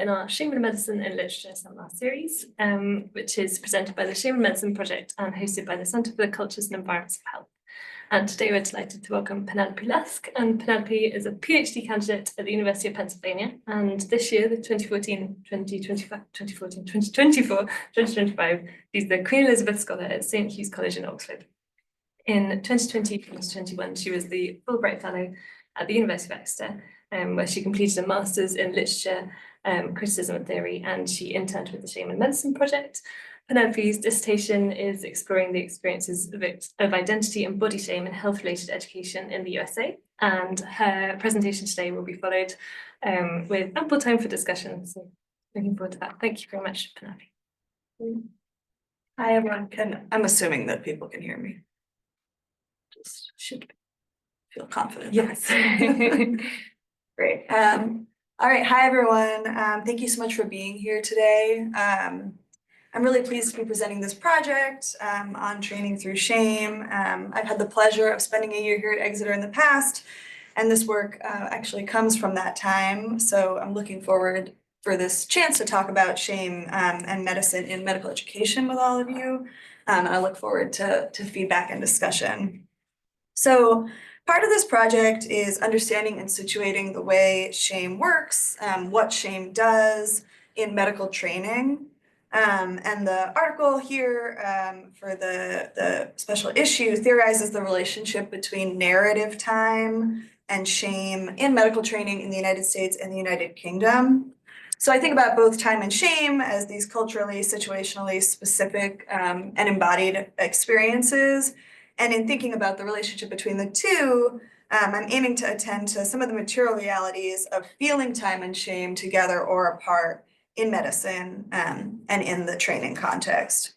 in our Shame in Medicine and Literature seminar series, which is presented by the Shame in Medicine Project and hosted by the Centre for the Cultures and Environments of Health. And today we're delighted to welcome Penelope Lusk, and Penelope is a PhD candidate at the University of Pennsylvania, and this year, the 2024, she's the Queen Elizabeth Scholar at St Hugh's College in Oxford. In 2020-2021, she was the Fulbright Fellow at the University of Exeter, where she completed a Master's in Literature, Criticism and Theory, and she interned with the Shame in Medicine Project. Penelope's dissertation is exploring the experiences of identity and body shame in health-related education in the USA, and her presentation today will be followed with ample time for discussion, so looking forward to that. Thank you very much, Penelope. Hi, everyone. I'm assuming that people can hear me. Just should feel confident. Yes. Great. All right. Hi, everyone. Thank you so much for being here today. I'm really pleased to be presenting this project on training through shame. I've had the pleasure of spending a year here at Exeter in the past, and this work actually comes from that time. So I'm looking forward for this chance to talk about shame and medicine in medical education with all of you. And I look forward to feedback and discussion. So part of this project is understanding and situating the way shame works, what shame does in medical training. And the article here for the special issue theorizes the relationship between narrative time and shame in medical training in the United States and the United Kingdom. So I think about both time and shame as these culturally, situationally specific and embodied experiences. And in thinking about the relationship between the two, I'm aiming to attend to some of the material realities of feeling time and shame together or apart in medicine and in the training context.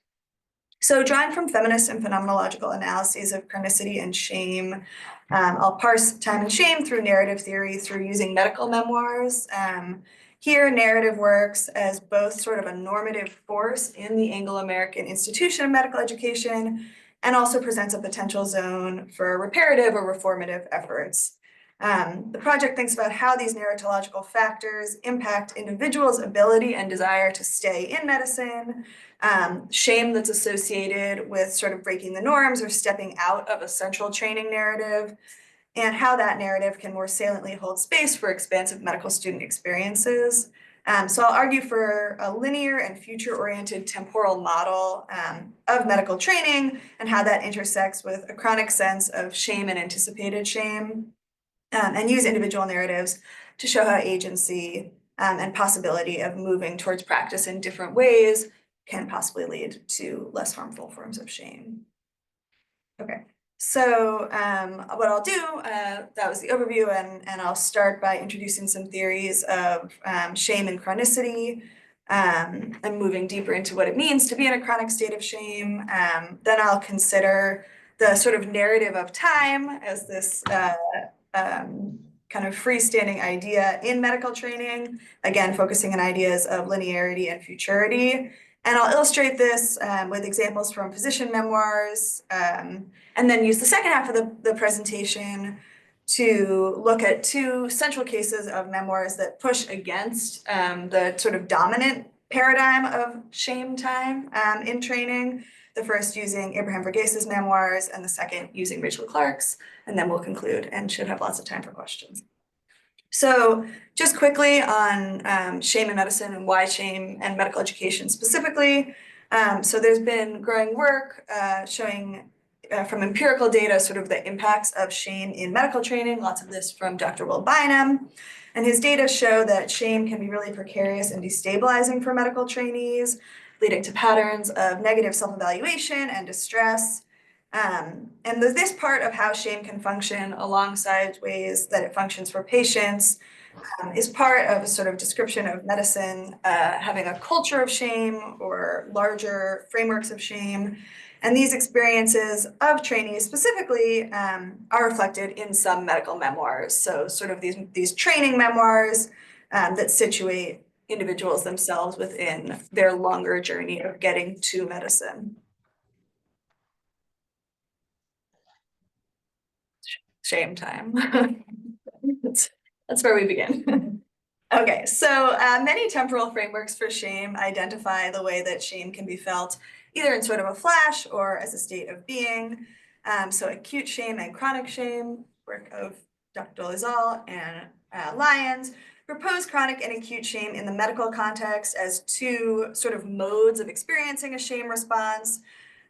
So drawing from feminist and phenomenological analyses of chronicity and shame, I'll parse time and shame through narrative theory through using medical memoirs. Here, narrative works as both sort of a normative force in the Anglo-American institution of medical education and also presents a potential zone for reparative or reformative efforts. The project thinks about how these narratological factors impact individuals' ability and desire to stay in medicine, shame that's associated with sort of breaking the norms or stepping out of a central training narrative, and how that narrative can more saliently hold space for expansive medical student experiences. So I'll argue for a linear and future-oriented temporal model of medical training and how that intersects with a chronic sense of shame and anticipated shame, and use individual narratives to show how agency and possibility of moving towards practice in different ways can possibly lead to less harmful forms of shame. Okay. So what I'll do, that was the overview, and I'll start by introducing some theories of shame and chronicity, and moving deeper into what it means to be in a chronic state of shame. Then I'll consider the sort of narrative of time as this kind of freestanding idea in medical training, again, focusing on ideas of linearity and futurity. And I'll illustrate this with examples from physician memoirs, and then use the second half of the presentation to look at two central cases of memoirs that push against the sort of dominant paradigm of shame time in training. The first using Abraham Verghese memoirs, and the second using Rachel Clark's, and then we'll conclude and should have lots of time for questions. So just quickly on shame in medicine and why shame and medical education specifically. So there's been growing work showing from empirical data sort of the impacts of shame in medical training, lots of this from Dr. Will Bynum. And his data show that shame can be really precarious and destabilizing for medical trainees, leading to patterns of negative self-evaluation and distress. And this part of how shame can function alongside ways that it functions for patients is part of a sort of description of medicine having a culture of shame or larger frameworks of shame. And these experiences of trainees specifically are reflected in some medical memoirs. So sort of these training memoirs that situate individuals themselves within their longer journey of getting to medicine. Shame time. That's where we begin. Okay, so many temporal frameworks for shame identify the way that shame can be felt either in sort of a flash or as a state of being. So acute shame and chronic shame, work of Dr. Dolezal and Lyons, propose chronic and acute shame in the medical context as two sort of modes of experiencing a shame response.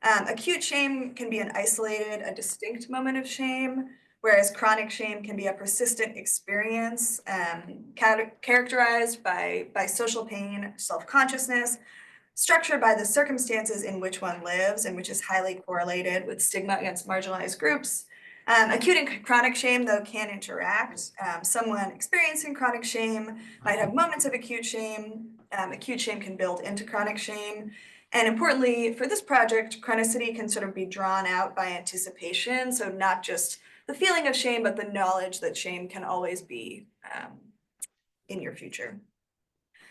Acute shame can be an isolated, a distinct moment of shame, whereas chronic shame can be a persistent experience characterized by social pain, self-consciousness, structured by the circumstances in which one lives and which is highly correlated with stigma against marginalized groups. Acute and chronic shame, though, can interact. Someone experiencing chronic shame might have moments of acute shame. Acute shame can build into chronic shame. And importantly, for this project, chronicity can sort of be drawn out by anticipation. So not just the feeling of shame, but the knowledge that shame can always be in your future.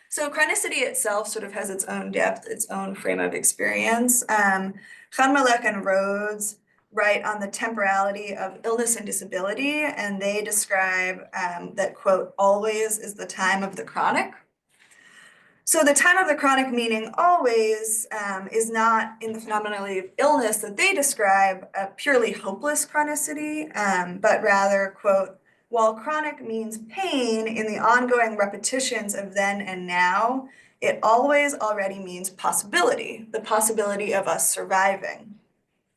So chronicity itself sort of has its own depth, its own frame of experience. Khanmalek and Rhodes write on the temporality of illness and disability, and they describe that, quote, always is the time of the chronic. So the time of the chronic, meaning always, is not in the phenomenology of illness that they describe a purely hopeless chronicity, but rather, quote, while chronic means pain in the ongoing repetitions of then and now, it always already means possibility, the possibility of us surviving,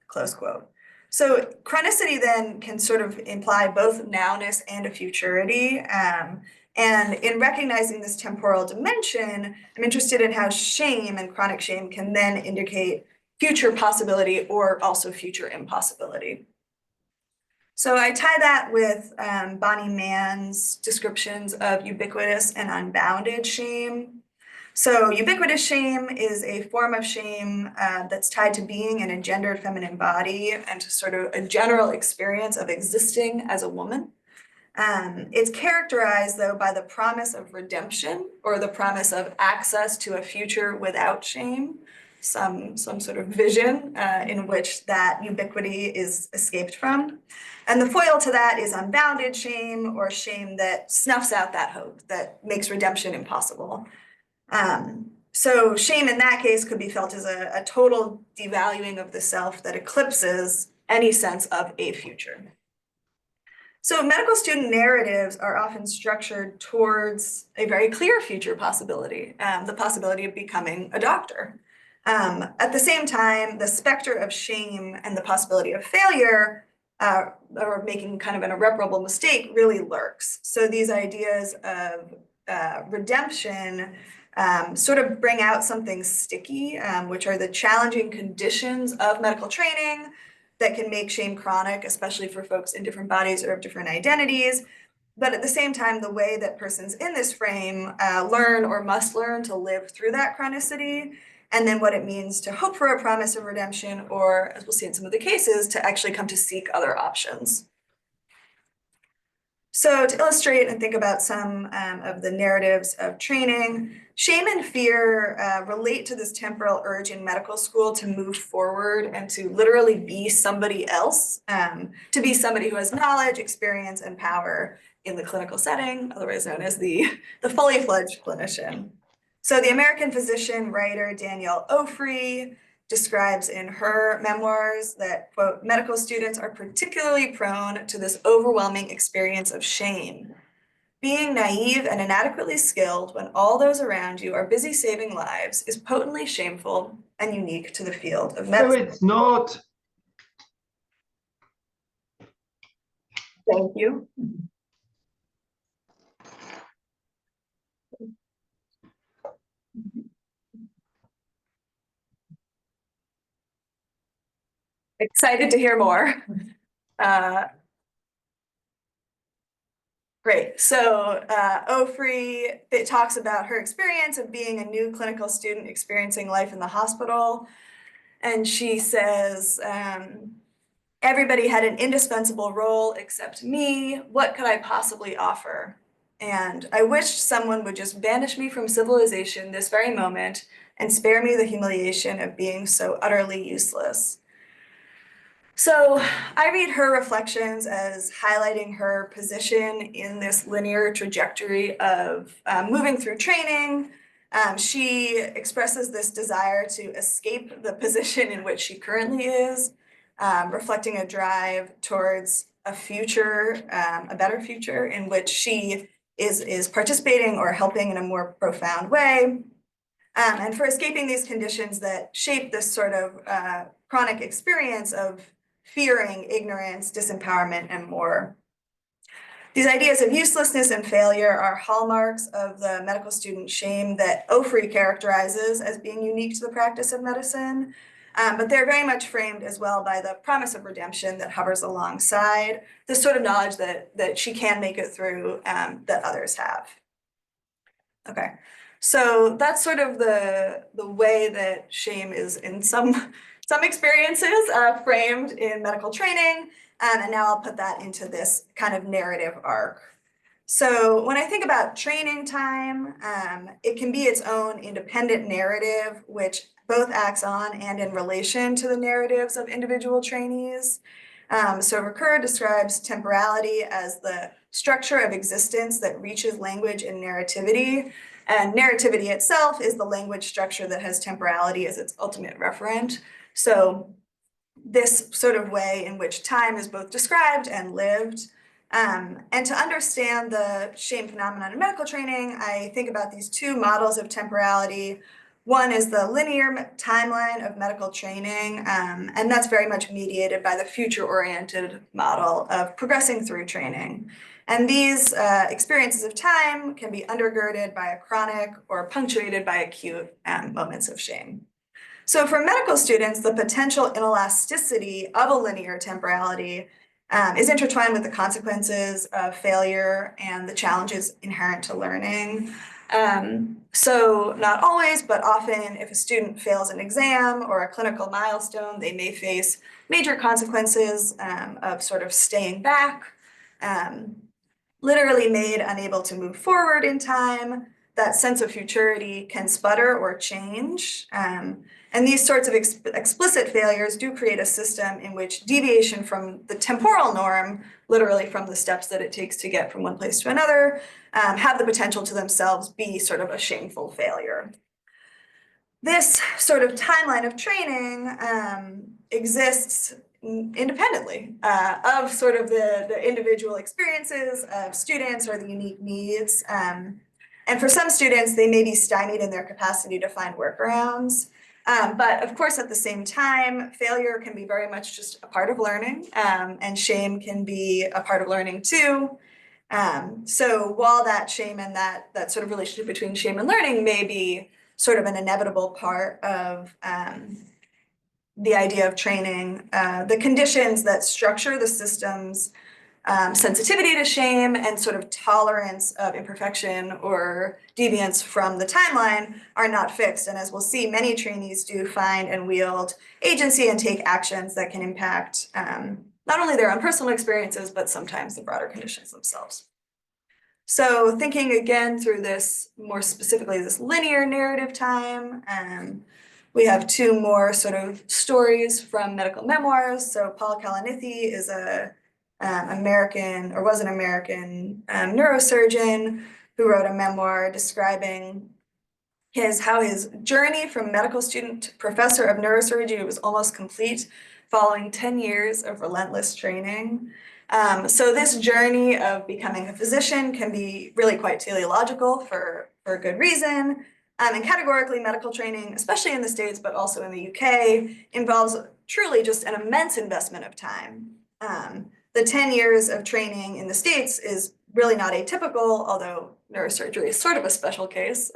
close quote. So chronicity then can sort of imply both nowness and a futurity. And in recognizing this temporal dimension, I'm interested in how shame and chronic shame can then indicate future possibility or also future impossibility. So I tie that with Bonnie Mann's descriptions of ubiquitous and unbounded shame. So ubiquitous shame is a form of shame that's tied to being in a gendered feminine body and to sort of a general experience of existing as a woman. It's characterized, though, by the promise of redemption or the promise of access to a future without shame, some sort of vision in which that ubiquity is escaped from. And the foil to that is unbounded shame, or shame that snuffs out that hope, that makes redemption impossible. So shame in that case could be felt as a total devaluing of the self that eclipses any sense of a future. So medical student narratives are often structured towards a very clear future possibility, the possibility of becoming a doctor. At the same time, the specter of shame and the possibility of failure or making kind of an irreparable mistake really lurks. So these ideas of redemption sort of bring out something sticky, which are the challenging conditions of medical training that can make shame chronic, especially for folks in different bodies or of different identities. But at the same time, the way that persons in this frame learn or must learn to live through that chronicity, and then what it means to hope for a promise of redemption, or as we'll see in some of the cases, to actually come to seek other options. So to illustrate and think about some of the narratives of training, shame and fear relate to this temporal urge in medical school to move forward and to literally be somebody else, to be somebody who has knowledge, experience, and power in the clinical setting, otherwise known as the fully fledged clinician. So the American physician writer Danielle Ofri describes in her memoirs that, quote, medical students are particularly prone to this overwhelming experience of shame. Being naive and inadequately skilled when all those around you are busy saving lives is potently shameful and unique to the field of medicine. No, it's not. Thank you. Excited to hear more. Great. So Ofri talks about her experience of being a new clinical student experiencing life in the hospital. And she says, everybody had an indispensable role except me. What could I possibly offer? And I wished someone would just banish me from civilization this very moment and spare me the humiliation of being so utterly useless. So I read her reflections as highlighting her position in this linear trajectory of moving through training. She expresses this desire to escape the position in which she currently is, reflecting a drive towards a future, a better future in which she is participating or helping in a more profound way. And for escaping these conditions that shape this sort of chronic experience of fearing, ignorance, disempowerment, and more. These ideas of uselessness and failure are hallmarks of the medical student shame that Ofri characterizes as being unique to the practice of medicine, but they're very much framed as well by the promise of redemption that hovers alongside this sort of knowledge that she can make it through that others have. Okay, so that's sort of the way that shame is in some experiences framed in medical training, and now I'll put that into this kind of narrative arc. So when I think about training time, it can be its own independent narrative, which both acts on and in relation to the narratives of individual trainees. So Ricoeur describes temporality as the structure of existence that reaches language and narrativity. And narrativity itself is the language structure that has temporality as its ultimate referent. So this sort of way in which time is both described and lived. And to understand the shame phenomenon in medical training, I think about these two models of temporality. One is the linear timeline of medical training, and that's very much mediated by the future-oriented model of progressing through training. And these experiences of time can be undergirded by a chronic or punctuated by acute moments of shame. So for medical students, the potential inelasticity of a linear temporality is intertwined with the consequences of failure and the challenges inherent to learning. So not always, but often if a student fails an exam or a clinical milestone, they may face major consequences of sort of staying back, literally made unable to move forward in time. That sense of futurity can sputter or change. And these sorts of explicit failures do create a system in which deviation from the temporal norm, literally from the steps that it takes to get from one place to another, have the potential to themselves be sort of a shameful failure. This sort of timeline of training exists independently of sort of the individual experiences of students or the unique needs. And for some students, they may be stymied in their capacity to find workarounds. But of course, at the same time, failure can be very much just a part of learning, and shame can be a part of learning too. So while that shame and that sort of relationship between shame and learning may be sort of an inevitable part of the idea of training, the conditions that structure the system's sensitivity to shame and sort of tolerance of imperfection or deviance from the timeline are not fixed. And as we'll see, many trainees do find and wield agency and take actions that can impact not only their own personal experiences, but sometimes the broader conditions themselves. So thinking again through this, more specifically, this linear narrative time, we have two more sort of stories from medical memoirs. So Paul Kalanithi is a American, or was an American neurosurgeon who wrote a memoir describing how his journey from medical student to professor of neurosurgery was almost complete following 10 years of relentless training. So this journey of becoming a physician can be really quite teleological for good reason. And categorically, medical training, especially in the States, but also in the UK, involves truly just an immense investment of time. The 10 years of training in the States is really not atypical, although neurosurgery is sort of a special case,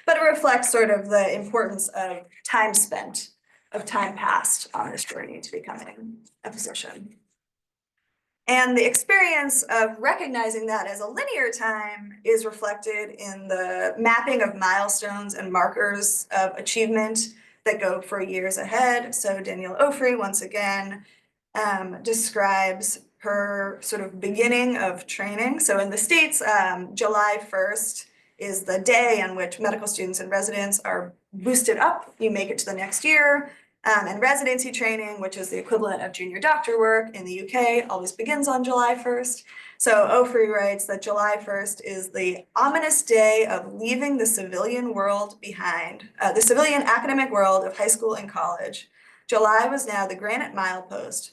but it reflects sort of the importance of time spent, of time passed on this journey to becoming a physician. And the experience of recognizing that as a linear time is reflected in the mapping of milestones and markers of achievement that go for years ahead. So Danielle Ofri, once again, describes her sort of beginning of training. So in the States, July 1st is the day on which medical students and residents are boosted up. You make it to the next year. And residency training, which is the equivalent of junior doctor work in the UK, always begins on July 1st. So Ofri writes that July 1st is the ominous day of leaving the civilian world behind, the civilian academic world of high school and college. July was now the granite milepost,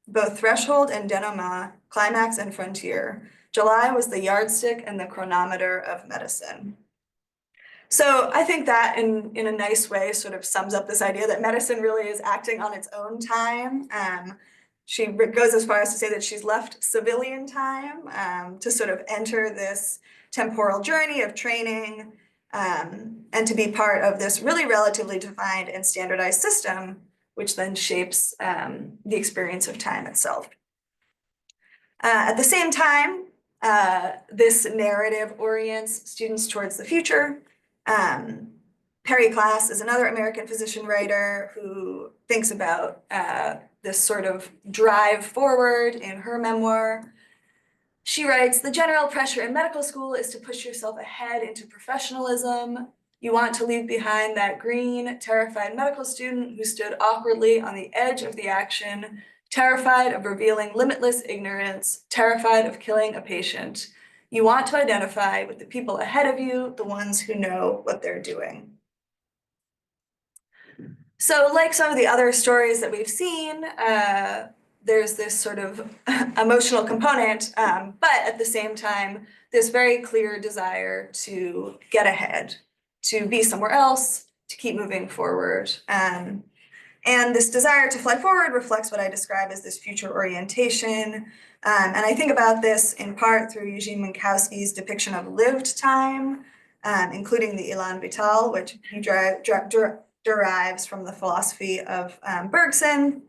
both threshold and denouement, climax and frontier. July was the yardstick and the chronometer of medicine. So I think that in a nice way sort of sums up this idea that medicine really is acting on its own time. She goes as far as to say that she's left civilian time to sort of enter this temporal journey of training and to be part of this really relatively defined and standardized system, which then shapes the experience of time itself. At the same time, this narrative orients students towards the future. Perry Klass is another American physician writer who thinks about this sort of drive forward in her memoir. She writes, "The general pressure in medical school is to push yourself ahead into professionalism. You want to leave behind that green, terrified medical student who stood awkwardly on the edge of the action, terrified of revealing limitless ignorance, terrified of killing a patient. You want to identify with the people ahead of you, the ones who know what they're doing." So like some of the other stories that we've seen, there's this sort of emotional component, but at the same time, this very clear desire to get ahead, to be somewhere else, to keep moving forward. And this desire to fly forward reflects what I describe as this future orientation. And I think about this in part through Eugene Minkowski's depiction of lived time, including the Elan Vital, which he derives from the philosophy of Bergson.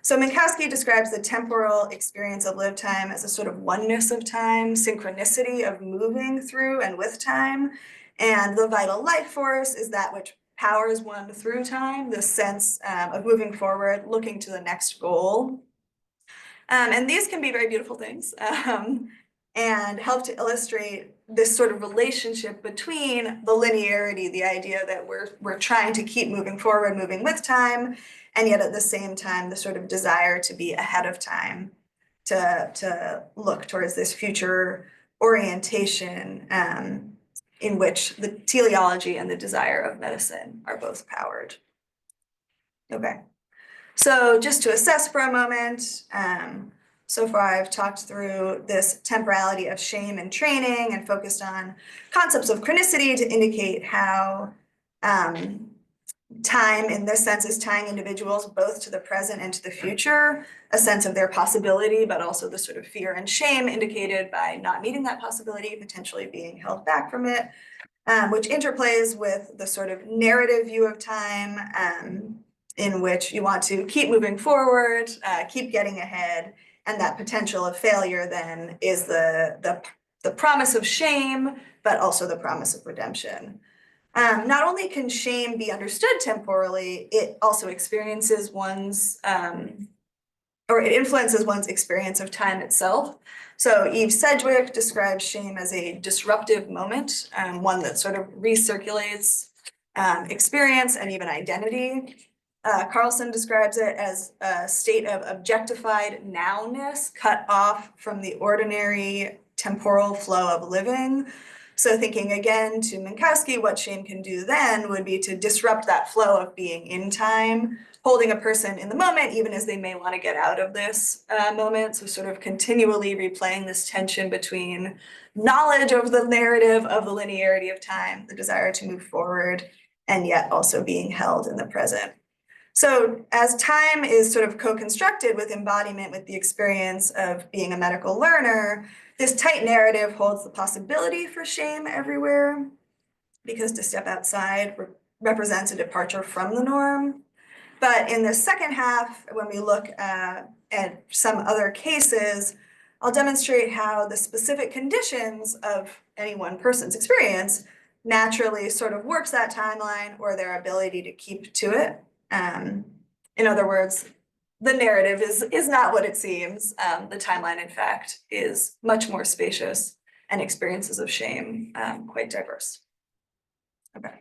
So Minkowski describes the temporal experience of lived time as a sort of oneness of time, synchronicity of moving through and with time. And the vital life force is that which powers one through time, the sense of moving forward, looking to the next goal. And these can be very beautiful things and help to illustrate this sort of relationship between the linearity, the idea that we're trying to keep moving forward, moving with time, and yet at the same time, the sort of desire to be ahead of time, to look towards this future orientation in which the teleology and the desire of medicine are both powered. Okay, so just to assess for a moment, so far I've talked through this temporality of shame and training and focused on concepts of chronicity to indicate how time in this sense is tying individuals both to the present and to the future, a sense of their possibility, but also the sort of fear and shame indicated by not meeting that possibility, potentially being held back from it, which interplays with the sort of narrative view of time in which you want to keep moving forward, keep getting ahead, and that potential of failure then is the promise of shame, but also the promise of redemption. Not only can shame be understood temporally, it also experiences one's, or it influences one's experience of time itself. So Eve Sedgwick describes shame as a disruptive moment, one that sort of recirculates experience and even identity. Carlson describes it as a state of objectified nowness cut off from the ordinary temporal flow of living. So thinking again to Minkowski, what shame can do then would be to disrupt that flow of being in time, holding a person in the moment, even as they may want to get out of this moment. So sort of continually replaying this tension between knowledge of the narrative of the linearity of time, the desire to move forward, and yet also being held in the present. So as time is sort of co-constructed with embodiment with the experience of being a medical learner, this tight narrative holds the possibility for shame everywhere, because to step outside represents a departure from the norm. But in the second half, when we look at some other cases, I'll demonstrate how the specific conditions of any one person's experience naturally sort of warps that timeline or their ability to keep to it. In other words, the narrative is not what it seems. The timeline, in fact, is much more spacious and experiences of shame quite diverse. Okay.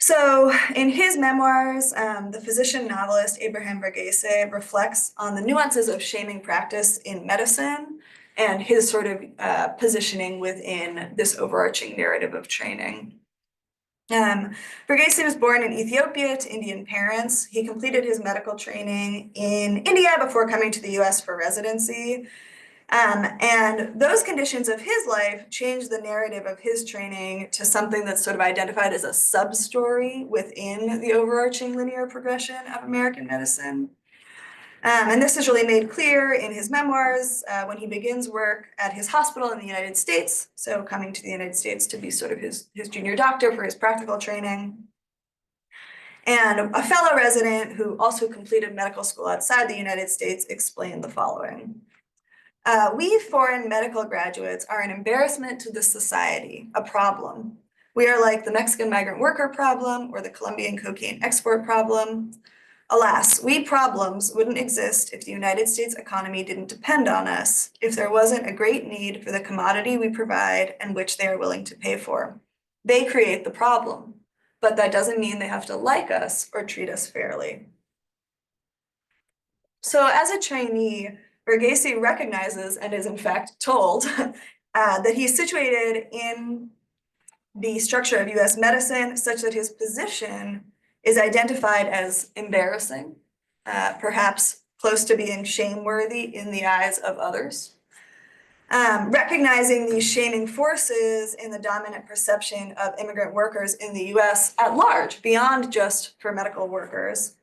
So in his memoirs, the physician novelist Abraham Verghese reflects on the nuances of shaming practice in medicine and his sort of positioning within this overarching narrative of training. Verghese was born in Ethiopia to Indian parents. He completed his medical training in India before coming to the US for residency. And those conditions of his life changed the narrative of his training to something that's sort of identified as a sub-story within the overarching linear progression of American medicine. And this is really made clear in his memoirs when he begins work at his hospital in the United States. So coming to the United States to be sort of his junior doctor for his practical training. And a fellow resident who also completed medical school outside the United States explained the following. We foreign medical graduates are an embarrassment to the society, a problem. We are like the Mexican migrant worker problem or the Colombian cocaine export problem. Alas, we problems wouldn't exist if the United States economy didn't depend on us, if there wasn't a great need for the commodity we provide and which they are willing to pay for. They create the problem, but that doesn't mean they have to like us or treat us fairly. So as a trainee, Verghese recognizes and is in fact told that he's situated in the structure of US medicine such that his position is identified as embarrassing, perhaps close to being shameworthy in the eyes of others. Recognizing these shaming forces in the dominant perception of immigrant workers in the US at large, beyond just for medical workers,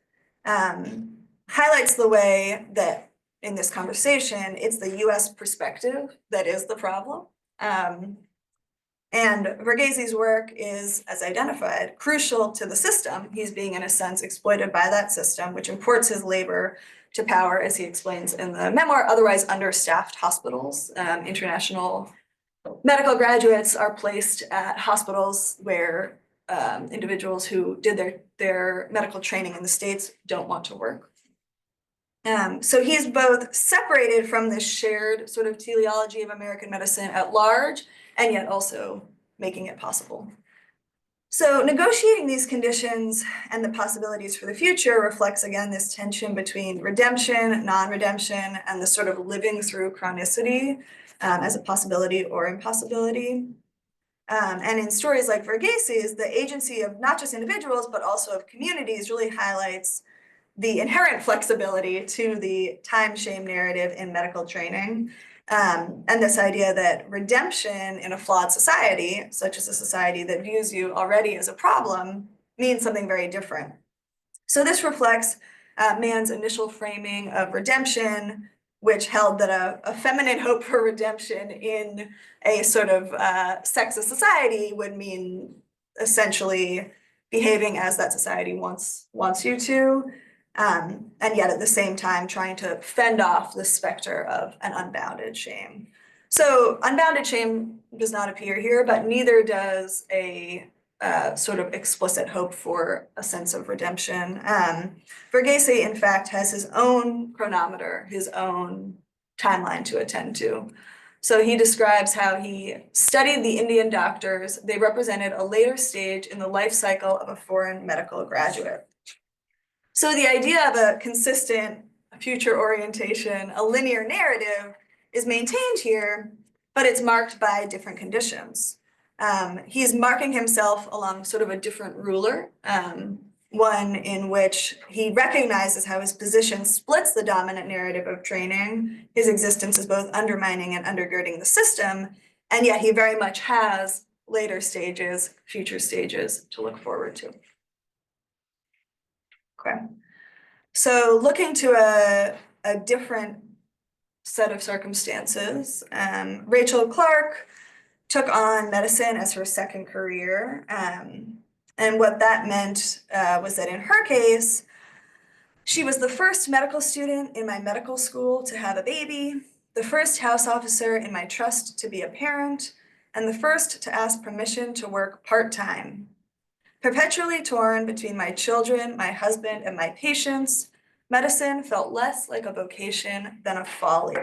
highlights the way that in this conversation, it's the US perspective that is the problem. And Verghese's work is, as identified, crucial to the system. He's being, in a sense, exploited by that system, which imports his labor to power, as he explains in the memoir, otherwise understaffed hospitals. International medical graduates are placed at hospitals where individuals who did their medical training in the States don't want to work. So he's both separated from this shared sort of teleology of American medicine at large, and yet also making it possible. So negotiating these conditions and the possibilities for the future reflects, again, this tension between redemption, non-redemption, and the sort of living through chronicity as a possibility or impossibility. And in stories like Verghese's, the agency of not just individuals, but also of communities really highlights the inherent flexibility to the time shame narrative in medical training. And this idea that redemption in a flawed society, such as a society that views you already as a problem, means something very different. So this reflects Mann's initial framing of redemption, which held that a feminine hope for redemption in a sort of sexist society would mean essentially behaving as that society wants you to. And yet at the same time trying to fend off the specter of an unbounded shame. So unbounded shame does not appear here, but neither does a sort of explicit hope for a sense of redemption. Verghese, in fact, has his own chronometer, his own timeline to attend to. So he describes how he studied the Indian doctors. They represented a later stage in the life cycle of a foreign medical graduate. So the idea of a consistent future orientation, a linear narrative, is maintained here, but it's marked by different conditions. He's marking himself along sort of a different ruler, one in which he recognizes how his position splits the dominant narrative of training. His existence is both undermining and undergirding the system, and yet he very much has later stages, future stages to look forward to. Okay. So looking to a different set of circumstances, Rachel Clark took on medicine as her second career. And what that meant was that in her case, she was the first medical student in my medical school to have a baby, the first house officer in my trust to be a parent, and the first to ask permission to work part-time. Perpetually torn between my children, my husband, and my patients, medicine felt less like a vocation than a folly.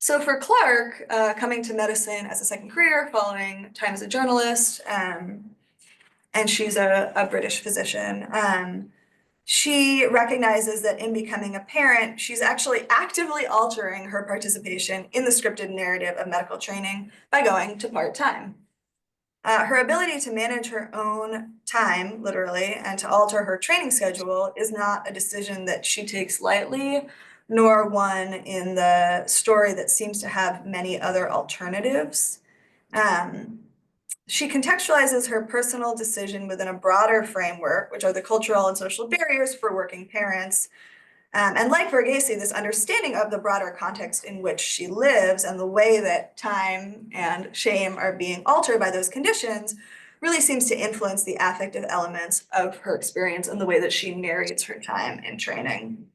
So for Clark, coming to medicine as a second career, following time as a journalist, and she's a British physician. She recognizes that in becoming a parent, she's actually actively altering her participation in the scripted narrative of medical training by going to part-time. Her ability to manage her own time, literally, and to alter her training schedule is not a decision that she takes lightly, nor one in the story that seems to have many other alternatives. She contextualizes her personal decision within a broader framework, which are the cultural and social barriers for working parents. And like Verghese, this understanding of the broader context in which she lives and the way that time and shame are being altered by those conditions really seems to influence the affective elements of her experience and the way that she narrates her time in training.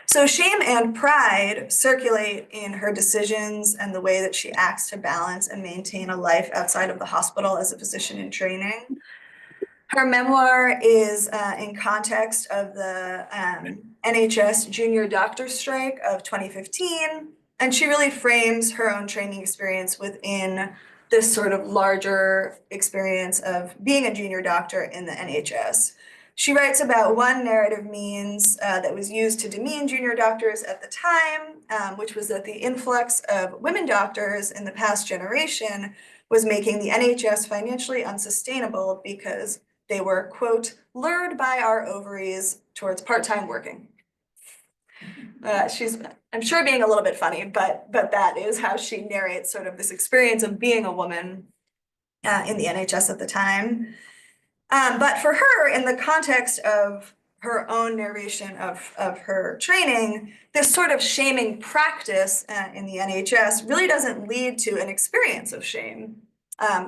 So shame and pride circulate in her decisions and the way that she acts to balance and maintain a life outside of the hospital as a physician in training. Her memoir is in context of the NHS junior doctor strike of 2015, and she really frames her own training experience within this sort of larger experience of being a junior doctor in the NHS. She writes about one narrative means that was used to demean junior doctors at the time, which was that the influx of women doctors in the past generation was making the NHS financially unsustainable because they were, quote, lured by our ovaries towards part-time working. She's, I'm sure, being a little bit funny, but that is how she narrates sort of this experience of being a woman in the NHS at the time. But for her, in the context of her own narration of her training, this sort of shaming practice in the NHS really doesn't lead to an experience of shame,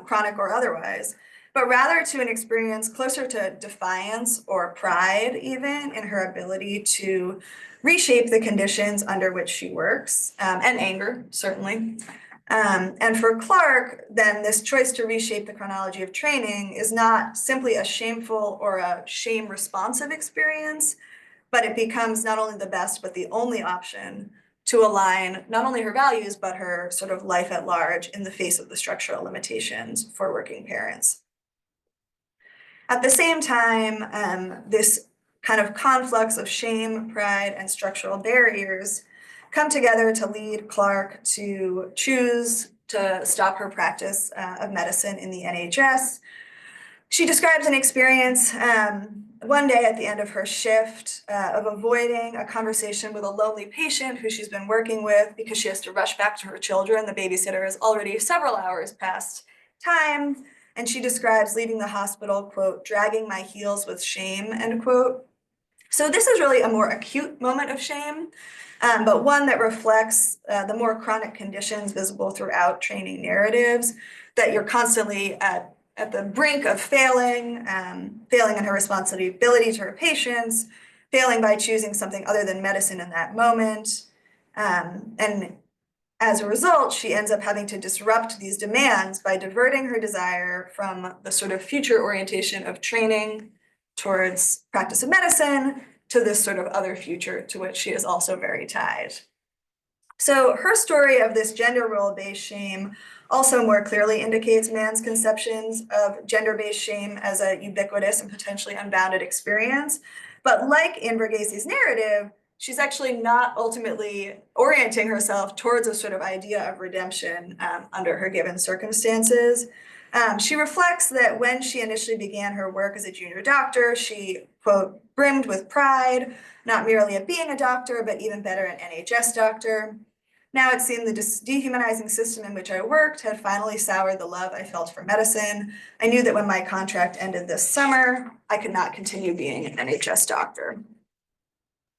chronic or otherwise, but rather to an experience closer to defiance or pride, even in her ability to reshape the conditions under which she works, and anger, certainly. And for Clark, then this choice to reshape the chronology of training is not simply a shameful or a shame responsive experience, but it becomes not only the best, but the only option to align not only her values, but her sort of life at large in the face of the structural limitations for working parents. At the same time, this kind of conflux of shame, pride, and structural barriers come together to lead Clark to choose to stop her practice of medicine in the NHS. She describes an experience one day at the end of her shift of avoiding a conversation with a lonely patient who she's been working with because she has to rush back to her children. The babysitter is already several hours past time. And she describes leaving the hospital, quote, dragging my heels with shame, end quote. So this is really a more acute moment of shame, but one that reflects the more chronic conditions visible throughout training narratives, that you're constantly at the brink of failing, failing in her responsibility to her patients, failing by choosing something other than medicine in that moment. And as a result, she ends up having to disrupt these demands by diverting her desire from the sort of future orientation of training towards practice of medicine to this sort of other future to which she is also very tied. So her story of this gender role-based shame also more clearly indicates man's conceptions of gender-based shame as a ubiquitous and potentially unbounded experience. But like in Verghese's narrative, she's actually not ultimately orienting herself towards a sort of idea of redemption under her given circumstances. She reflects that when she initially began her work as a junior doctor, she, quote, brimmed with pride, not merely of being a doctor, but even better, an NHS doctor. Now it seemed the dehumanizing system in which I worked had finally soured the love I felt for medicine. I knew that when my contract ended this summer, I could not continue being an NHS doctor.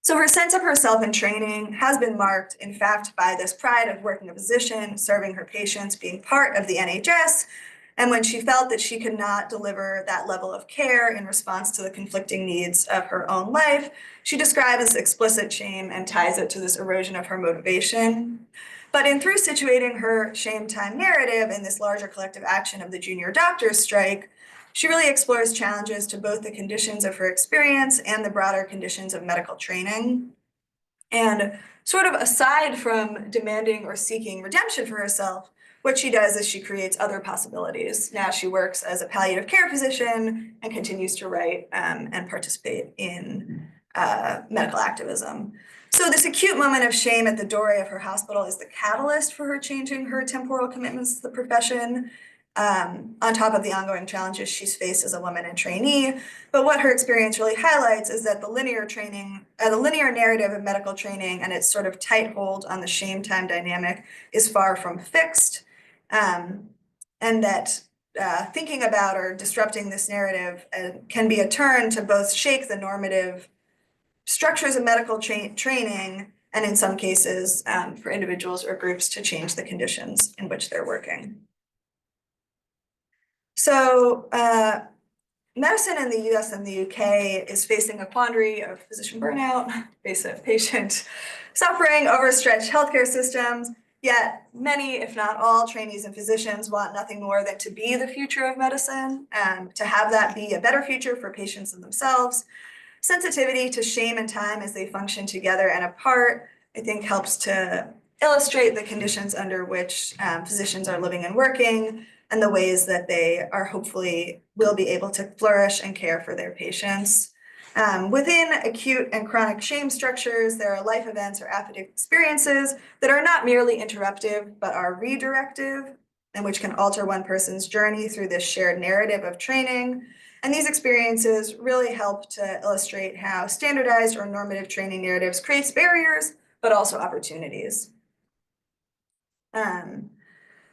So her sense of herself in training has been marked, in fact, by this pride of working a physician, serving her patients, being part of the NHS. And when she felt that she could not deliver that level of care in response to the conflicting needs of her own life, she describes this explicit shame and ties it to this erosion of her motivation. But in through situating her shame time narrative in this larger collective action of the junior doctors' strike, she really explores challenges to both the conditions of her experience and the broader conditions of medical training. And sort of aside from demanding or seeking redemption for herself, what she does is she creates other possibilities. Now she works as a palliative care physician and continues to write and participate in medical activism. So this acute moment of shame at the doorway of her hospital is the catalyst for her changing her temporal commitments to the profession, on top of the ongoing challenges she's faced as a woman and trainee. But what her experience really highlights is that the linear narrative of medical training and its sort of tight hold on the shame time dynamic is far from fixed, and that thinking about or disrupting this narrative can be a turn to both shake the normative structures of medical training, and in some cases, for individuals or groups to change the conditions in which they're working. So medicine in the US and the UK is facing a quandary of physician burnout, patient suffering, overstretched healthcare systems, yet many, if not all, trainees and physicians want nothing more than to be the future of medicine, and to have that be a better future for patients and themselves. Sensitivity to shame and time as they function together and apart, I think, helps to illustrate the conditions under which physicians are living and working, and the ways that they are hopefully will be able to flourish and care for their patients. Within acute and chronic shame structures, there are life events or affective experiences that are not merely interruptive, but are redirective, and which can alter one person's journey through this shared narrative of training. And these experiences really help to illustrate how standardized or normative training narratives creates barriers, but also opportunities.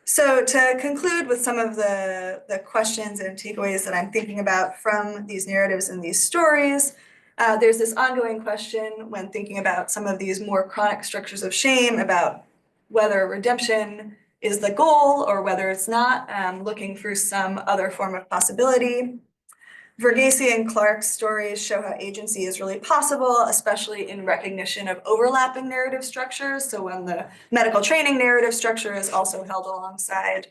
So to conclude with some of the questions and takeaways that I'm thinking about from these narratives and these stories, there's this ongoing question when thinking about some of these more chronic structures of shame about whether redemption is the goal or whether it's not, looking for some other form of possibility. Verghese and Clark's stories show how agency is really possible, especially in recognition of overlapping narrative structures. So when the medical training narrative structure is also held alongside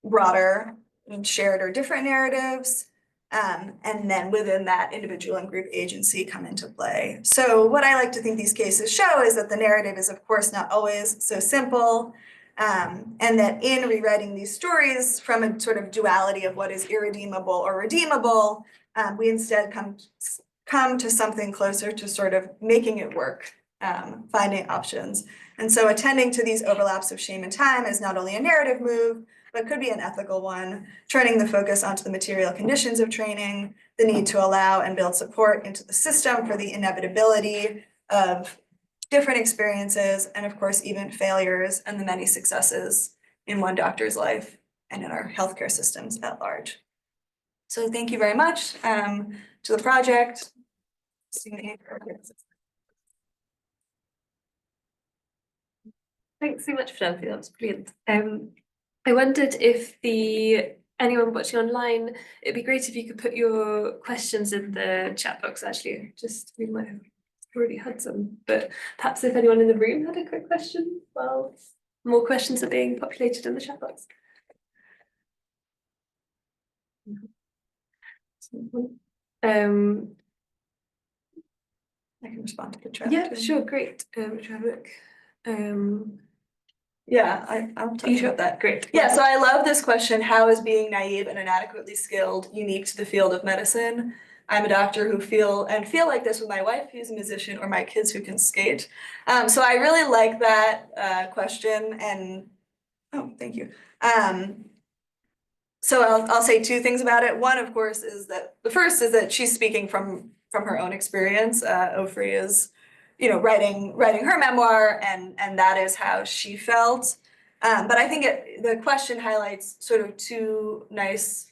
broader and shared or different narratives, and then within that, individual and group agency come into play. So what I like to think these cases show is that the narrative is, of course, not always so simple. And that in rewriting these stories from a sort of duality of what is irredeemable or redeemable, we instead come to something closer to sort of making it work, finding options. And so attending to these overlaps of shame and time is not only a narrative move, but could be an ethical one, turning the focus onto the material conditions of training, the need to allow and build support into the system for the inevitability of different experiences, and of course, even failures and the many successes in one doctor's life and in our healthcare systems at large. So thank you very much to the project. Thanks so much, Penelope. That was brilliant. I wondered if anyone watching online, it'd be great if you could put your questions in the chat box. Actually, we might have already had some, but perhaps if anyone in the room had a quick question, well, more questions are being populated in the chat box. I can respond to the chat. Yeah, too. sure, great. Try a look. Yeah, I'll talk about that. Great. Yeah, so I love this question. How is being naive and inadequately skilled unique to the field of medicine? I'm a doctor who feel like this with my wife, who's a musician, or my kids who can skate. So I really like that question. And oh, thank you. So I'll say two things about it. One, of course, is that the first is that she's speaking from her own experience. Ofri is, writing her memoir, and that is how she felt. But I think the question highlights sort of two nice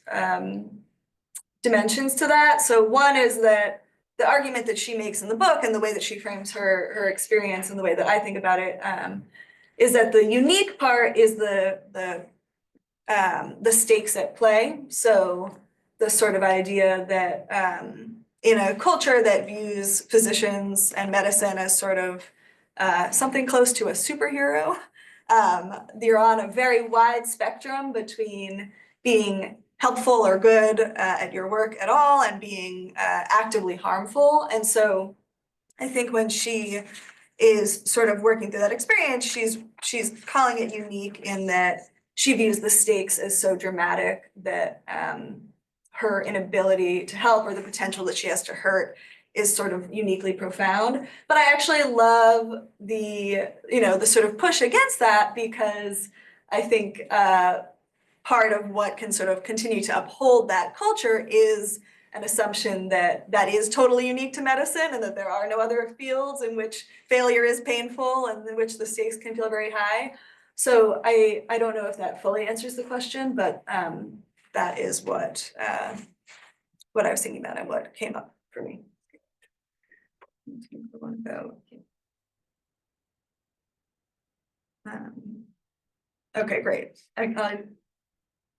dimensions to that. So one is that the argument that she makes in the book and the way that she frames her experience and the way that I think about it is that the unique part is the stakes at play. So the sort of idea that in a culture that views physicians and medicine as sort of something close to a superhero, you're on a very wide spectrum between being helpful or good at your work at all and being actively harmful. And so I think when she is sort of working through that experience, she's calling it unique in that she views the stakes as so dramatic that her inability to help or the potential that she has to hurt is sort of uniquely profound. But I actually love the, the sort of push against that, because I think part of what can sort of continue to uphold that culture is an assumption that that is totally unique to medicine and that there are no other fields in which failure is painful and in which the stakes can feel very high. So I don't know if that fully answers the question, but that is what I was thinking about and what came up for me. Okay, great. I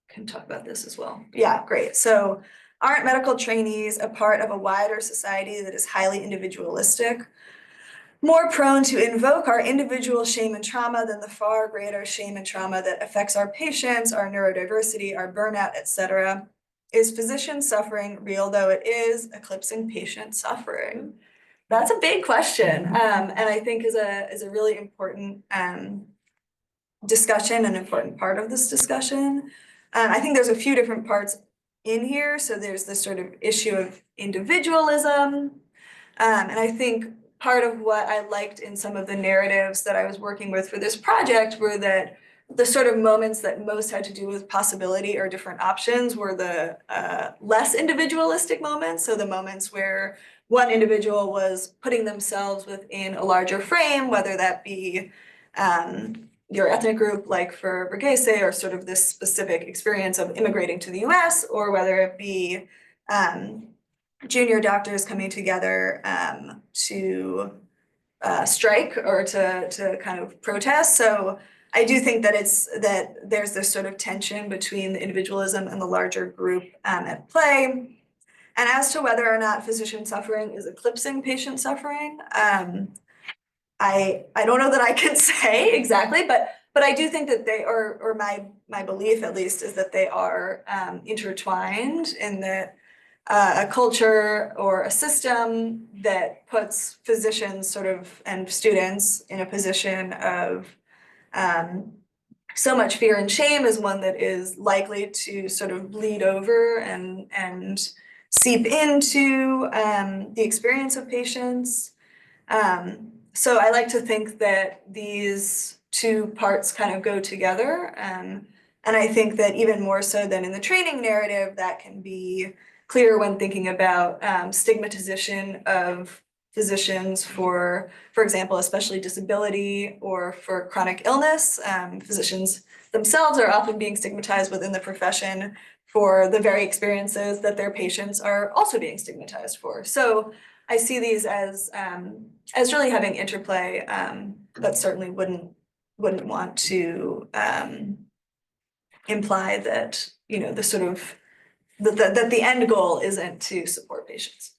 can talk about this as well. Yeah, great. So aren't medical trainees a part of a wider society that is highly individualistic, more prone to invoke our individual shame and trauma than the far greater shame and trauma that affects our patients, our neurodiversity, our burnout, etc.? Is physician suffering, real though it is, eclipsing patient suffering? That's a big question, and I think is a really important discussion, an important part of this discussion. I think there's a few different parts in here. So there's this sort of issue of individualism, and I think part of what I liked in some of the narratives that I was working with for this project were that the sort of moments that most had to do with possibility or different options were the less individualistic moments. So the moments where one individual was putting themselves within a larger frame, whether that be your ethnic group, like for Borghese, or sort of this specific experience of immigrating to the US, or whether it be junior doctors coming together to strike or to kind of protest. So I do think that there's this sort of tension between the individualism and the larger group at play. And as to whether or not physician suffering is eclipsing patient suffering, I don't know that I can say exactly, but I do think that they, or my belief at least, is that they are intertwined, in that a culture or a system that puts physicians sort of and students in a position of so much fear and shame is one that is likely to sort of bleed over and seep into the experience of patients. So I like to think that these two parts kind of go together. And I think that even more so than in the training narrative, that can be clear when thinking about stigmatization of physicians for example, especially disability or for chronic illness. Physicians themselves are often being stigmatized within the profession for the very experiences that their patients are also being stigmatized for. So I see these as really having interplay, but certainly wouldn't want to imply that, the sort of that the end goal isn't to support patients.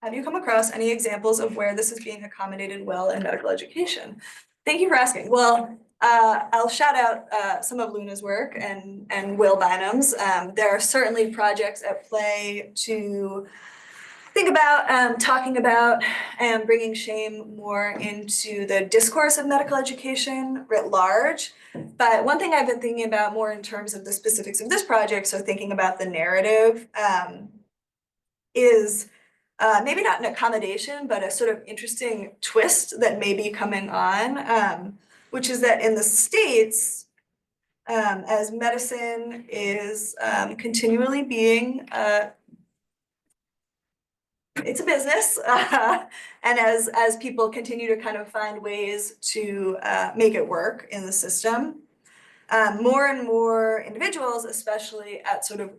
Have you come across any examples of where this is being accommodated well in medical education? Thank you for asking. Well, I'll shout out some of Luna's work and Will Bynum's. There are certainly projects at play to think about talking about and bringing shame more into the discourse of medical education writ large. But one thing I've been thinking about more in terms of the specifics of this project, so thinking about the narrative, is maybe not an accommodation, but a sort of interesting twist that may be coming on, which is that in the States, as medicine is continually being, it's a business, and as people continue to kind of find ways to make it work in the system, more and more individuals, especially at sort of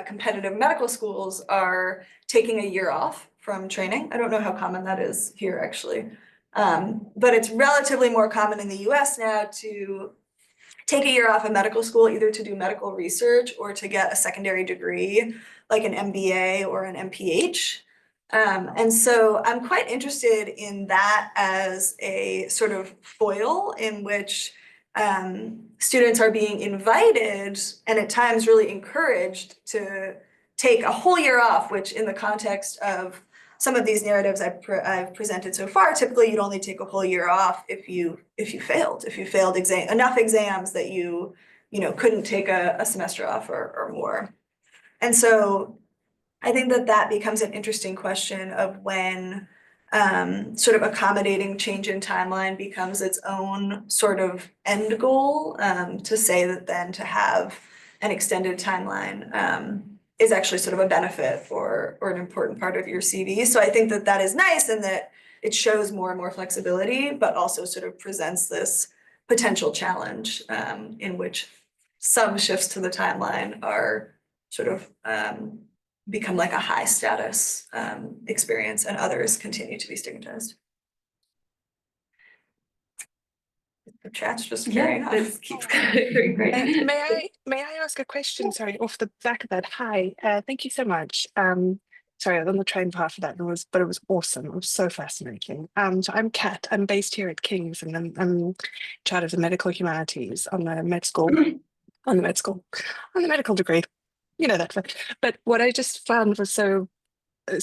competitive medical schools, are taking a year off from training. I don't know how common that is here, actually. But it's relatively more common in the US now to take a year off of medical school, either to do medical research or to get a secondary degree, like an MBA or an MPH. And so I'm quite interested in that as a sort of foil in which students are being invited and at times really encouraged to take a whole year off, which in the context of some of these narratives I've presented so far, typically you'd only take a whole year off if you failed enough exams that you couldn't take a semester off or more. And so I think that becomes an interesting question of when sort of accommodating change in timeline becomes its own sort of end goal, to say that then to have an extended timeline is actually sort of a benefit or an important part of your CV. So I think that is nice and that it shows more and more flexibility, but also sort of presents this potential challenge in which some shifts to the timeline are sort of become like a high status experience and others continue to be stigmatized. The chat's just carrying on. This keeps going great. May I ask a question? Sorry, off the back of that. Hi, thank you so much. Sorry, I was on the train for half of that, but it was awesome. It was so fascinating. So I'm Kat. I'm based here at King's, and I'm in charge of the medical humanities on the med school, on the medical degree. You know that. But what I just found was so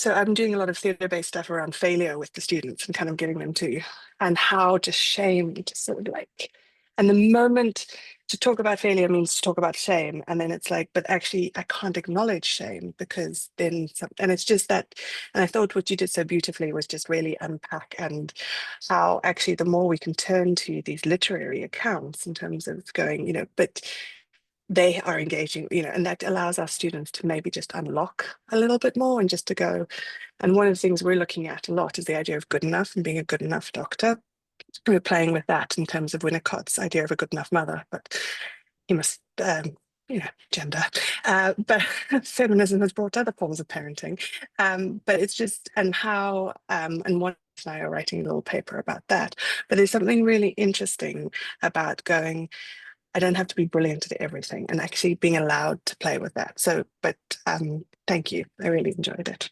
I'm doing a lot of theatre-based stuff around failure with the students and kind of getting them to, and how just shame, just sort of like, and the moment to talk about failure means to talk about shame. And then it's like, but actually I can't acknowledge shame because then, and it's just that, and I thought what you did so beautifully was just really unpack and how actually the more we can turn to these literary accounts in terms of going, but they are engaging, and that allows our students to maybe just unlock a little bit more and just to go. And one of the things we're looking at a lot is the idea of good enough and being a good enough doctor. We're playing with that in terms of Winnicott's idea of a good enough mother, but he must, gender. But feminism has brought other forms of parenting. But it's just, and how, and one and I are writing a little paper about that. But there's something really interesting about going, I don't have to be brilliant at everything and actually being allowed to play with that. So, but thank you. I really enjoyed it.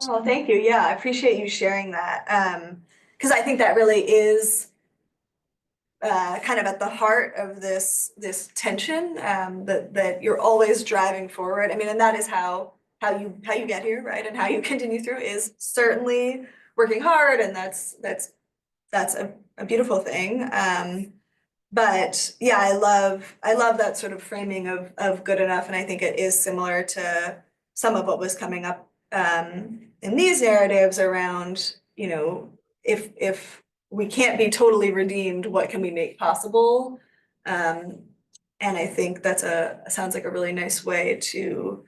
Oh, thank you. Yeah, I appreciate you sharing that. Because I think that really is kind of at the heart of this tension that you're always driving forward. I mean, and that is how you get here, right? And how you continue through is certainly working hard, and that's a beautiful thing. But yeah, I love that sort of framing of good enough, and I think it is similar to some of what was coming up in these narratives around, if we can't be totally redeemed, what can we make possible? And I think sounds like a really nice way to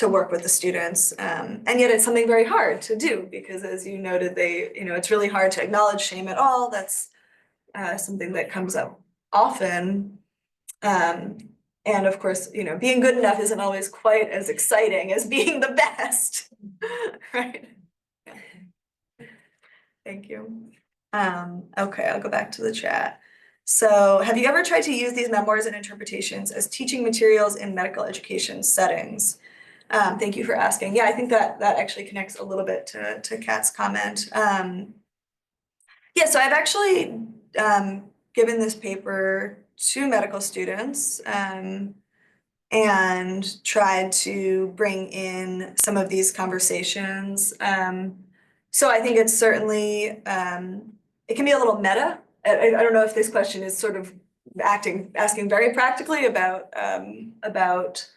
work with the students. And yet it's something very hard to do because, as you noted, it's really hard to acknowledge shame at all. That's something that comes up often. And of course, being good enough isn't always quite as exciting as being the best, right? Yeah. Thank you. Okay, I'll go back to the chat. So have you ever tried to use these memoirs and interpretations as teaching materials in medical education settings? Thank you for asking. Yeah, I think that actually connects a little bit to Kat's comment. Yeah, so I've actually given this paper to medical students and tried to bring in some of these conversations. So I think it's certainly, it can be a little meta. I don't know if this question is sort of asking very practically about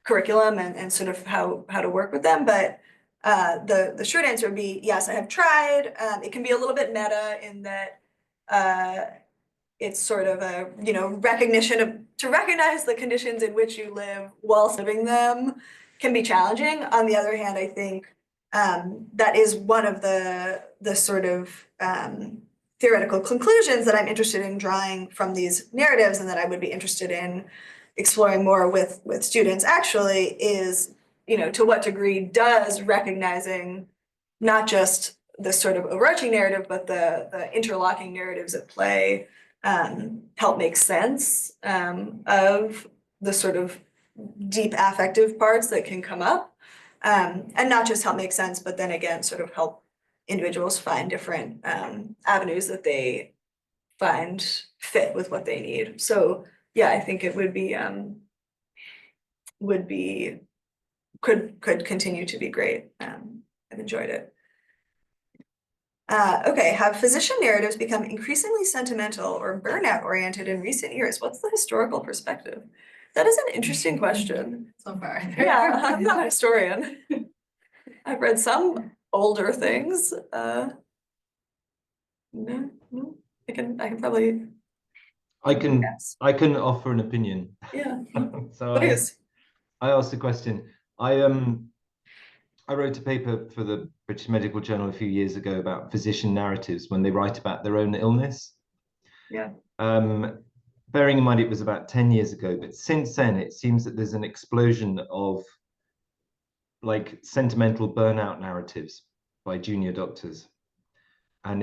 curriculum and sort of how to work with them, but the short answer would be yes, I have tried. It can be a little bit meta in that it's sort of a recognition of to recognize the conditions in which you live whilst living them can be challenging. On the other hand, I think that is one of the sort of theoretical conclusions that I'm interested in drawing from these narratives, and that I would be interested in exploring more with students. Actually, is to what degree does recognizing not just the sort of overarching narrative, but the interlocking narratives at play help make sense of the sort of deep affective parts that can come up, and not just help make sense, but then again sort of help individuals find different avenues that they find fit with what they need. So yeah, I think it would be could continue to be great. I've enjoyed it. Okay, have physician narratives become increasingly sentimental or burnout oriented in recent years? What's the historical perspective? That is an interesting question. So far. Yeah, I'm not a historian. I've read some older things. No, I can probably, I can yes. offer an opinion. Yeah, So please. I asked the question. I wrote a paper for the British Medical Journal a few years ago about physician narratives when they write about their own illness. Yeah. Bearing in mind it was about 10 years ago, but since then it seems that there's an explosion of like sentimental burnout narratives by junior doctors, and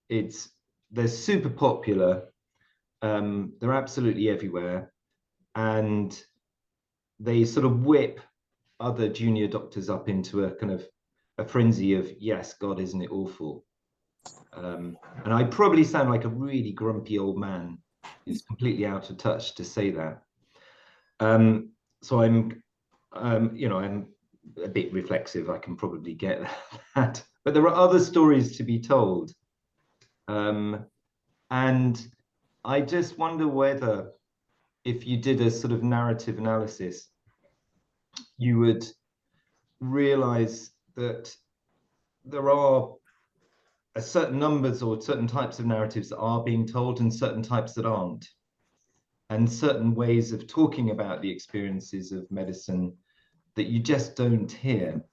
they're super popular. They're absolutely everywhere, and they sort of whip other junior doctors up into a kind of a frenzy of, yes, God, isn't it awful? And I probably sound like a really grumpy old man who's completely out of touch to say that. So I'm a bit reflexive. I can probably get that, but there are other stories to be told. And I just wonder whether, if you did a sort of narrative analysis, you would realize that there are a certain numbers or certain types of narratives that are being told and certain types that aren't, and certain ways of talking about the experiences of medicine that you just don't hear.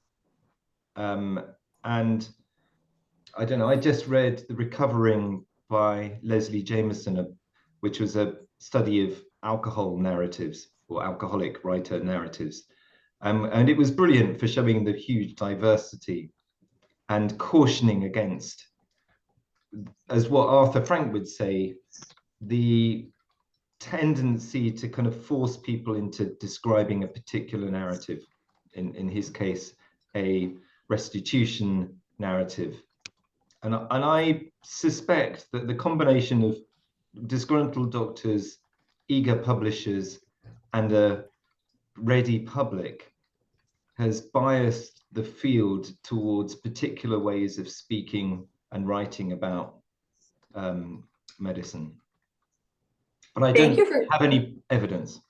And I don't know, I just read The Recovering by Leslie Jameson, which was a study of alcohol narratives or alcoholic writer narratives. And it was brilliant for showing the huge diversity and cautioning against, as what Arthur Frank would say, the tendency to kind of force people into describing a particular narrative, in his case, a restitution narrative. And I suspect that the combination of disgruntled doctors, eager publishers, and a ready public has biased the field towards particular ways of speaking and writing about medicine. But I don't have any evidence.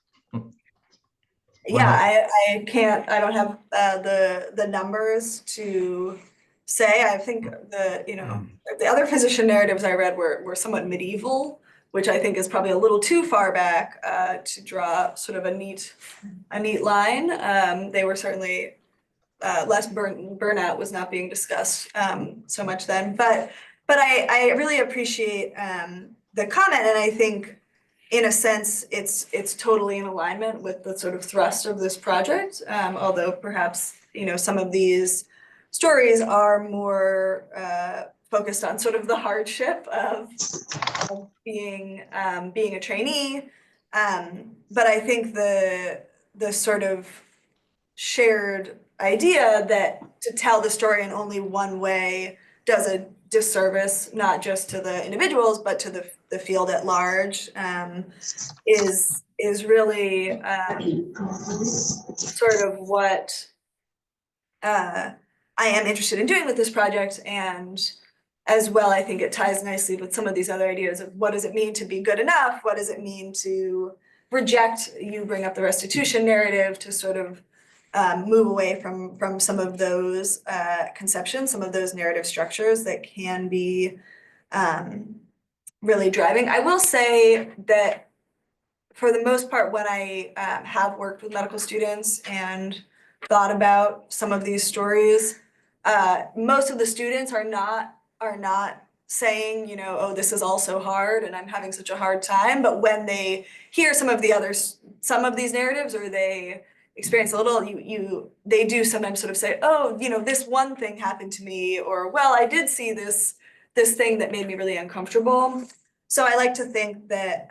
Yeah, I don't have the numbers to say. I think the other physician narratives I read were somewhat medieval, which I think is probably a little too far back to draw sort of a neat line. They were certainly less burnout was not being discussed so much then, but I really appreciate the comment, and I think, in a sense, it's totally in alignment with the sort of thrust of this project. Although perhaps some of these stories are more focused on sort of the hardship of being a trainee. But I think the sort of shared idea that to tell the story in only one way does a disservice, not just to the individuals, but to the field at large, is really sort of what I am interested in doing with this project. And as well, I think it ties nicely with some of these other ideas of what does it mean to be good enough? What does it mean to reject? You bring up the restitution narrative, to sort of move away from some of those conceptions, some of those narrative structures that can be really driving. I will say that for the most part, when I have worked with medical students and thought about some of these stories, most of the students are not saying, oh, this is all so hard and I'm having such a hard time. But when they hear some of these narratives, or they experience a little, they do sometimes sort of say, oh, this one thing happened to me, or, well, I did see this thing that made me really uncomfortable. So I like to think that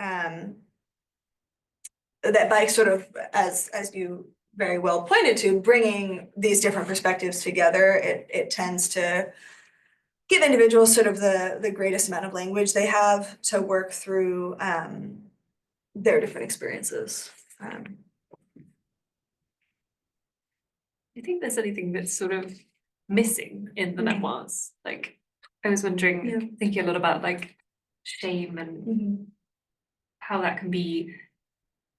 that by sort of, as you very well pointed to, bringing these different perspectives together, it tends to give individuals sort of the greatest amount of language they have to work through their different experiences. I think there's anything that's sort of missing in the Mhm. memoirs. Like, I was wondering, Yeah. thinking a lot about like shame and how that can be,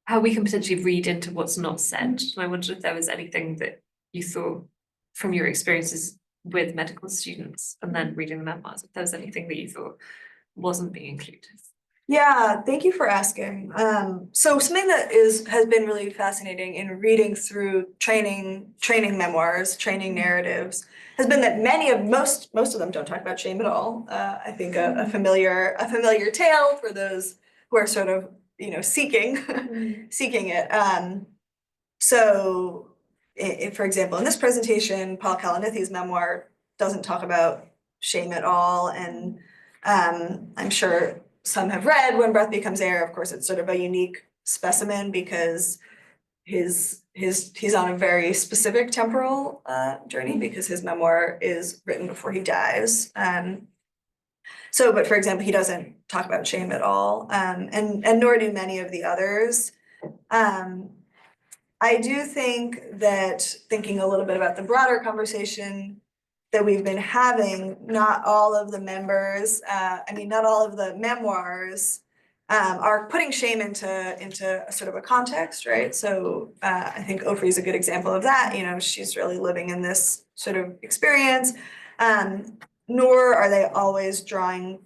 how we can potentially read into what's not said. And I wondered if there was anything that you thought from your experiences with medical students and then reading the memoirs, if there was anything that you thought wasn't being included. Yeah, thank you for asking. So something that has been really fascinating in reading through training memoirs, training narratives, has been that most of them don't talk about shame at all. I think a familiar tale for those who are sort of, you know, seeking it. So for example, in this presentation, Paul Kalanithi's memoir doesn't talk about shame at all, and I'm sure some have read When Breath Becomes Air. Of course, it's sort of a unique specimen because he's on a very specific temporal journey, because his memoir is written before he dies. But for example, he doesn't talk about shame at all, and nor do many of the others. I do think that, thinking a little bit about the broader conversation that we've been having, not all of the members, not all of the memoirs are putting shame into sort of a context, right? So I think Ofri is a good example of that. You know, she's really living in this sort of experience, nor are they always drawing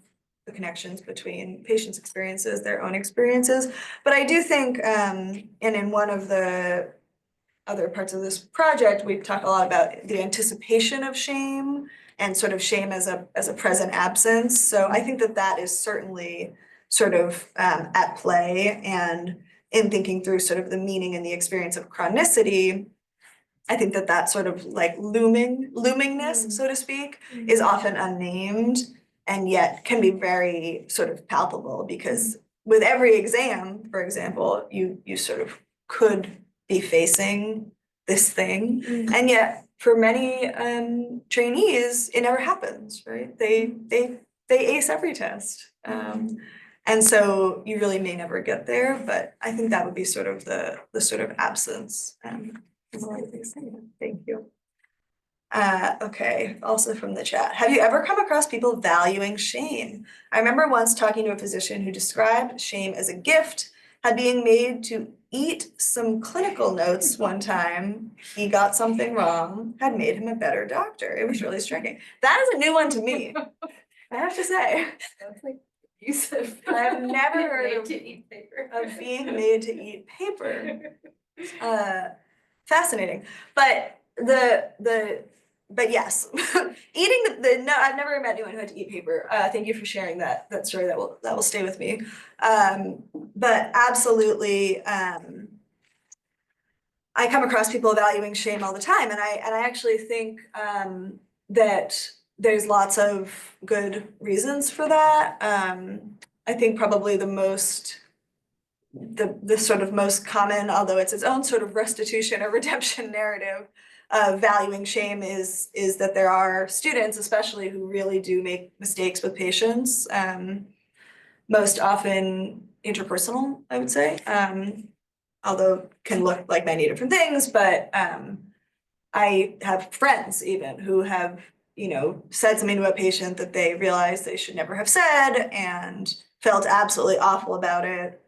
the connections between patients' experiences, their own experiences. But I do think, and in one of the other parts of this project, we've talked a lot about the anticipation of shame and sort of shame as a present absence. So I think that is certainly sort of at play. And in thinking through sort of the meaning and the experience of chronicity, I think that sort of like loomingness, so to speak, is often unnamed and yet can be very sort of palpable, because with every exam, for example, you sort of could be facing this thing, and yet for many trainees, it never happens, right? They ace every test, and so you really may never get there. But I think that would be sort of the sort of absence. Thank you. Okay, also from the chat. Have you ever come across people valuing shame? I remember once talking to a physician who described shame as a gift, had being made to eat some clinical notes one time. He got something wrong, had made him a better doctor. It was really striking. That is a new one to me, I have to say. That's like abusive. I've never heard of eat paper. being made to eat paper. Fascinating. But but yes, eating no, I've never met anyone who had to eat paper. Thank you for sharing that story. That will stay with me. But absolutely, I come across people valuing shame all the time, and I actually think that there's lots of good reasons for that. I think probably the sort of most common, although it's its own sort of restitution or redemption narrative, valuing shame is that there are students, especially, who really do make mistakes with patients, most often interpersonal, I would say, although can look like many different things. But I have friends even who have, said something to a patient that they realized they should never have said and felt absolutely awful about it.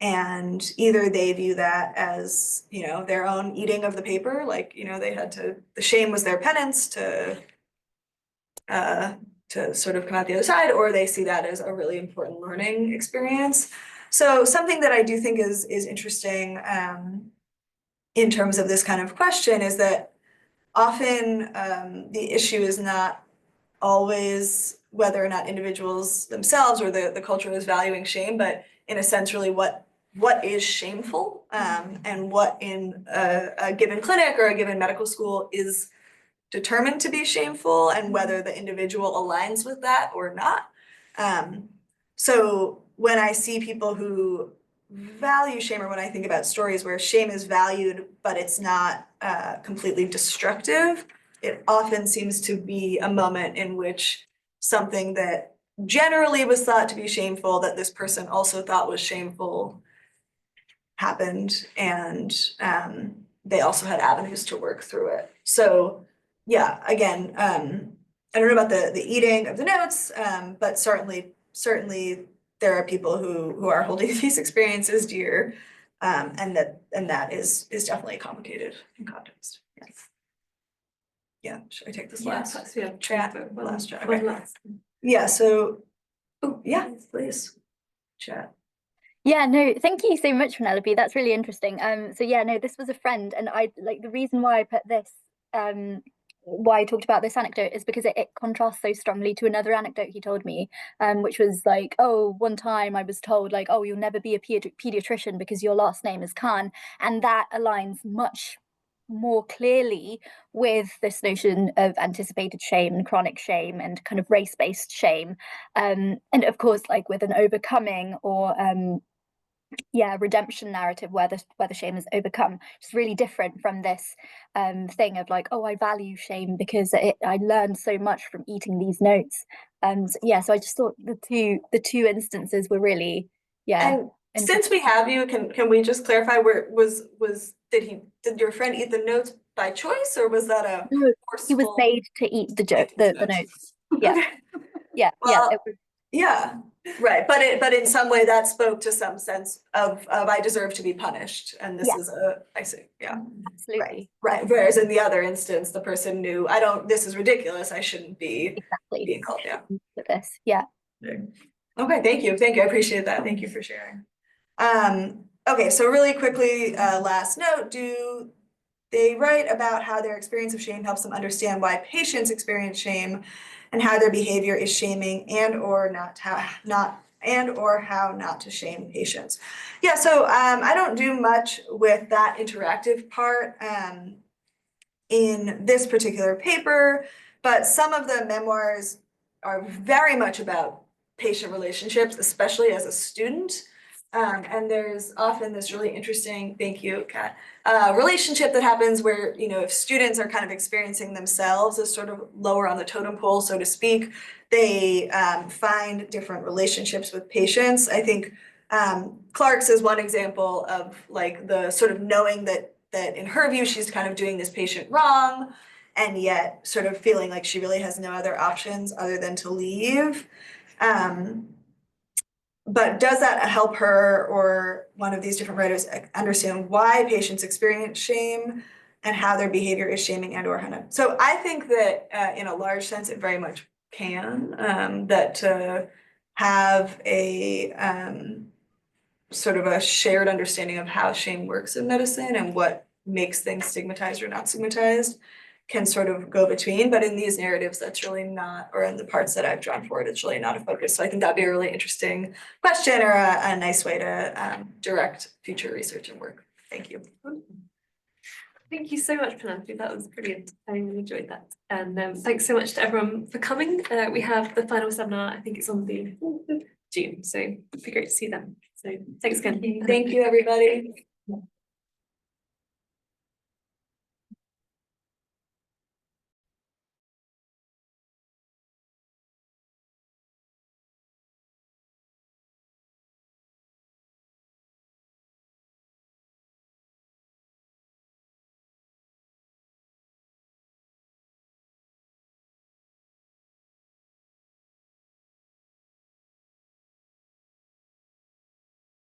And either they view that as, their own eating of the paper, like, they had to, the shame was their penance to sort of come out the other side, or they see that as a really important learning experience. So something that I do think is interesting in terms of this kind of question is that often the issue is not always whether or not individuals themselves or the culture is valuing shame, but in a sense, really what is shameful, and what in a given clinic or a given medical school is determined to be shameful, and whether the individual aligns with that or not. So when I see people who value shame, or when I think about stories where shame is valued, but it's not completely destructive, it often seems to be a moment in which something that generally was thought to be shameful, that this person also thought was shameful, happened, and they also had avenues to work through it. So yeah, again, I don't know about the eating of the notes, but certainly there are people who are holding these experiences dear, and that is definitely complicated in context. Yes. Yeah, should I take this last chat? Last chat. Okay. Yeah. So, oh yeah, please chat. Yeah, no, thank you so much, Penelope. That's really interesting. So yeah, no, this was a friend, and I like the reason why I put this, why I talked about this anecdote is because it contrasts so strongly to another anecdote he told me, which was like, oh, one time I was told like, oh, you'll never be a pediatrician because your last name is Khan, and that aligns much more clearly with this notion of anticipated shame and chronic shame and kind of race-based shame, and of course, like with an overcoming or redemption narrative where the shame is overcome. It's really different from this thing of like, oh, I value shame because I learned so much from eating these notes. So I just thought the two instances were really And since we have you, can we just clarify where did your friend eat the notes by choice, or was that a forceful? He was made to eat the notes. Yeah. Well, yeah, right. But in some way that spoke to some sense of I deserve to be punished, and this is I see. Yeah, absolutely. Right. Whereas in the other instance, the person knew this is ridiculous. I shouldn't be being called. Yeah. With this. Yeah. Okay. Thank you. I appreciate that. Thank you for sharing. Okay. So really quickly, last note. Do they write about how their experience of shame helps them understand why patients experience shame, and how their behavior is shaming how not to shame patients. Yeah, so I don't do much with that interactive part in this particular paper, but some of the memoirs are very much about patient relationships, especially as a student. And there's often this really interesting, thank you, Kat, relationship that happens where, if students are kind of experiencing themselves as sort of lower on the totem pole, so to speak, they find different relationships with patients. I think Clark's is one example of like the sort of knowing that in her view, she's kind of doing this patient wrong, and yet sort of feeling like she really has no other options other than to leave. But does that help her or one of these different writers understand why patients experience shame and how their behavior is shaming and or harmful? So I think that in a large sense, it very much can, that to have a sort of a shared understanding of how shame works in medicine and what makes things stigmatized or not stigmatized can sort of go between, but in these narratives, that's really not, or in the parts that I've drawn for it, it's really not a focus. So I think that'd be a really interesting question or a nice way to direct future research and work. Thank you. Thank you so much, Penelope. That was brilliant. I really enjoyed that. And thanks so much to everyone for coming. We have the final seminar, I think it's on the 4th of June. So it'd be great to see them. So thanks again. Thank you, everybody.